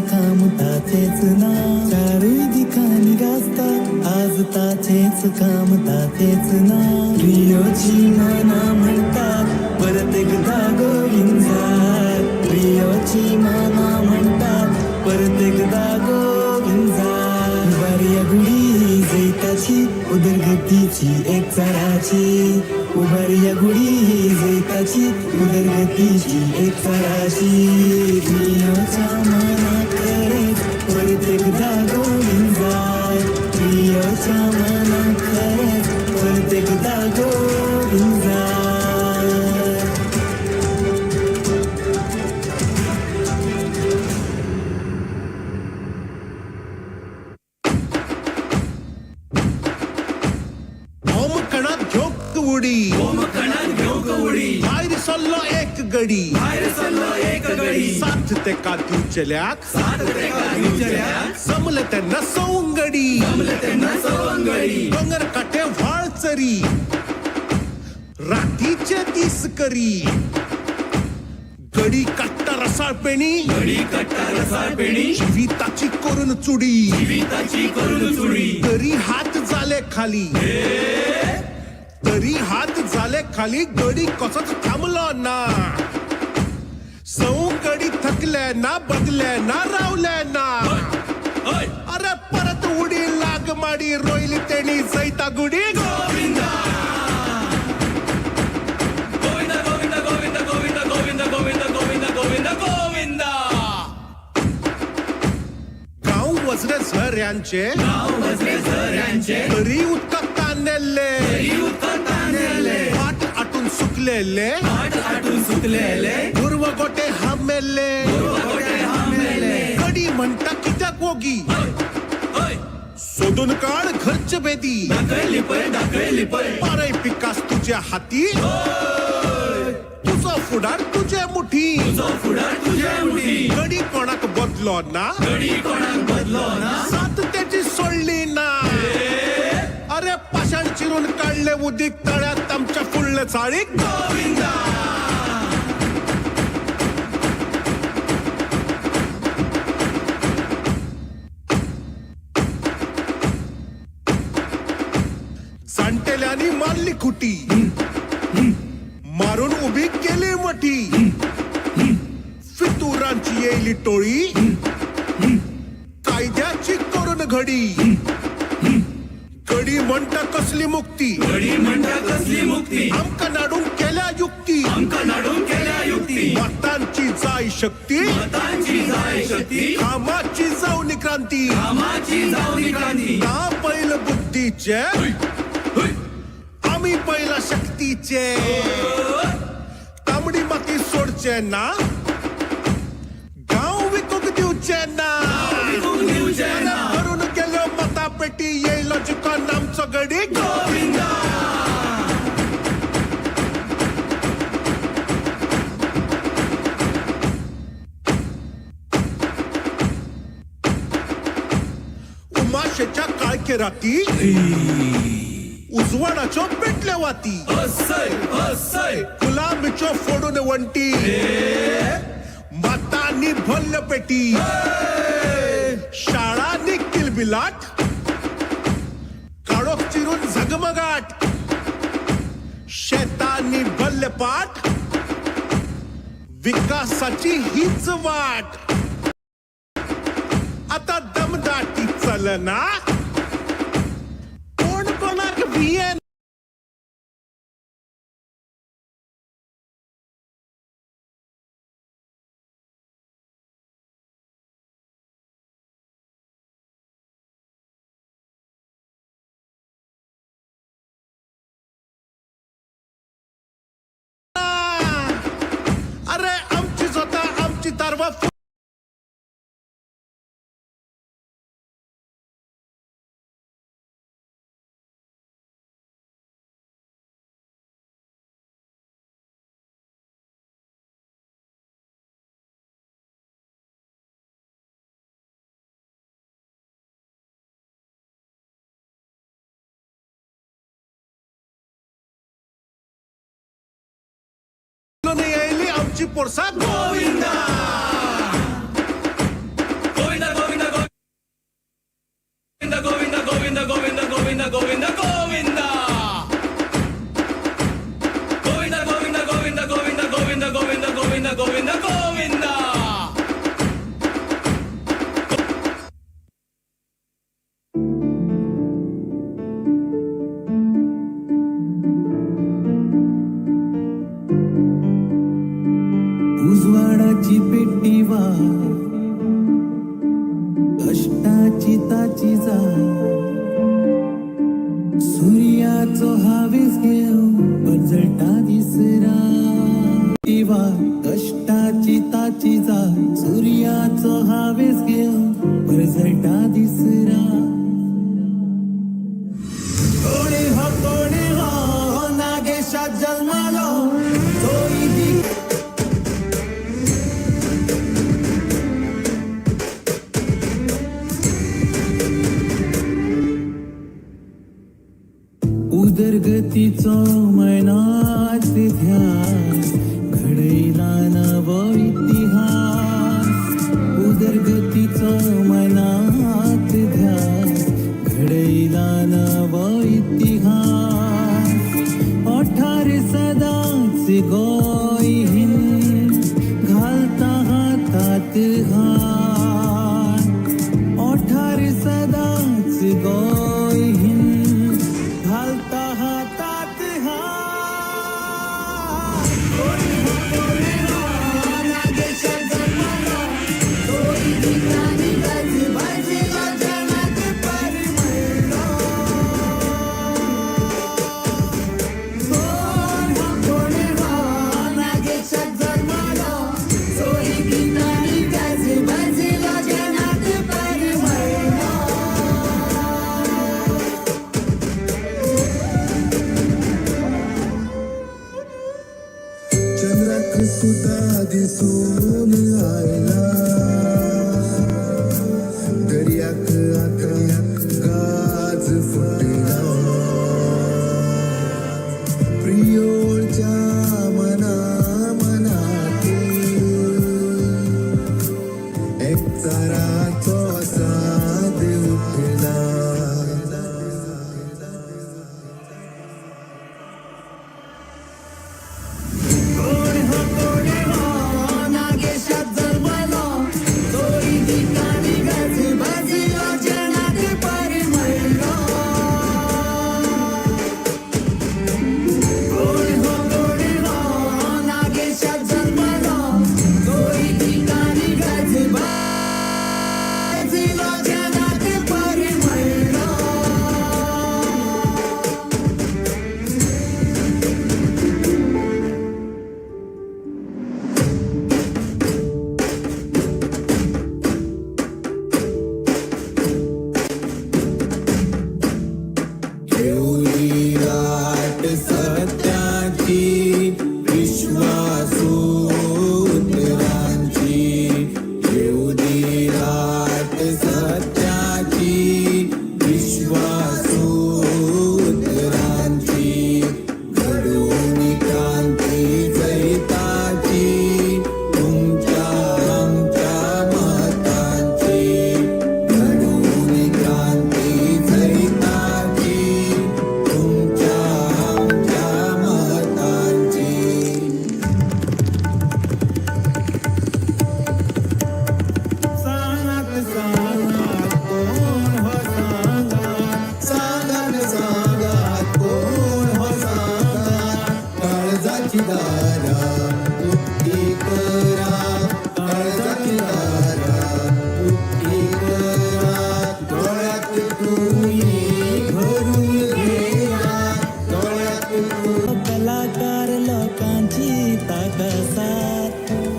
काम ताचेच ना चारूय दिकांनी गाजता आज ताचेच काम ताचेच ना रियोची मना म्हणतात परत एकदा गोविंदा रियोची मना म्हणतात परत एकदा गोविंदा उभारिया गुढी जैताची उदरगतीची एक चाराची उभारिया गुढी जैताची उदरगतीची एक चाराची प्रियोच्या मना खरेच परत एकदा गोविंदा प्रियोच्या मना खरेच परत एकदा गोविंदा साथ ते का दिवचल्याक जमलं त्यांना सवंगडी डोंगर काटे व्हाळचरी रातीचे दिस करी गडी काट्टा रसाळपेणी जीविताची करून चुडी तरी हात झाले खाली गडी कसच थांबलो ना सवंगडी थकल्या ना बदल्या ना रावल्या ना अरे परत उडी लाग माडी रोईली तेणी जैता गुडी गोविंदा गोविंदा गोविंदा गोविंदा गोविंदा गोविंदा गोविंदा गोविंदा गोविंदा गाव वजरे झऱ्यांचे तरी उदकात ताणलेले पाट आटून सुकलेले गुरवगोटे हामेले गडी म्हणता कित्याक वोगी सोदून काढ घरचे बेदी पारय पिकास तुझ्या हाती तुझा फुडार तुझे मुठी गडी कोणाक बदलो ना साथ त्याची सोडली ना अरे पाषाण चिरून काढले उदिक तळ्यात आमच्या फुडले चाळी गोविंदा जाणटेल्यांनी मारली खुटी मारून उभी केली मठी फितुरांची येईली टोळी कायद्याची करून घडी गडी म्हणता कसली मुक्ती आमका नाडून केल्या युक्ती मतांची जाय शक्ती कामाची जाऊनी क्रांती ना पहिल बुद्धीचे आम्ही पहिला शक्तीचे तांबडी माती सोडचे ना गाव विकूक दिवचे ना भरून गेलो मता पेटी येईल चुकन आमचं गडी गोविंदा उमाशेच्या काळके राती उजवाडाचो पेटले वाती गुलाबीचो फोडून वंटी मातांनी भल्ल पेटी शाळांनी किलबिलाट काळोख चिरून झगमगाट शेतांनी भल्ले पाठ विकासाची हीच वाट आता दमदाटी चलना कोण कोणाक भिये अरे आमची स्वतः आमची तारवा यायली आमची पोरसा गोविंदा गोविंद गोविंद गोविंद गोविंद गोविंद गोविंद गोविंद गोविंद गोविंद गोविंद गोविंद उजवाडाची पेटी वा कष्टाची ताची जा सूर्याचो हावेस घेऊ पजळटा दिसरा वा कष्टाची ताची जा सूर्याचो हावेस घेऊ पजळटा दिसरा कोणी हो नागेशात जन्मालो तोही दी उदरगतीचो मैनाच ध्यास घडयला नवो इतिहास उदरगतीचो मैनाच ध्यास घडयला नवो इतिहास ओठार सदांच गोंय हिंद घालता हातात हात ओठार सदांच गोंय हिंद घालता हातात हात नागेशात जन्माला तोही ठिकाणी गाजवाजेला जनात परिमळला कोणी हो नागेशात जन्माला तोही ठिकाणी गाजवाजेला जनात परिमळला चंद्राक सुद्धा दिसून आयला दर्याक आता गाज फुटला प्रियोळच्या मनात एक चाराचो साद उठला कोणी हो नागेशात जन्माला तोही ठिकाणी गाजवाजेला जनात परिमळला कोणी हो नागेशात जन्माला तोही ठिकाणी गाजवाजेला जनात परिमळला ठेवली राट सत्याची विश्वासू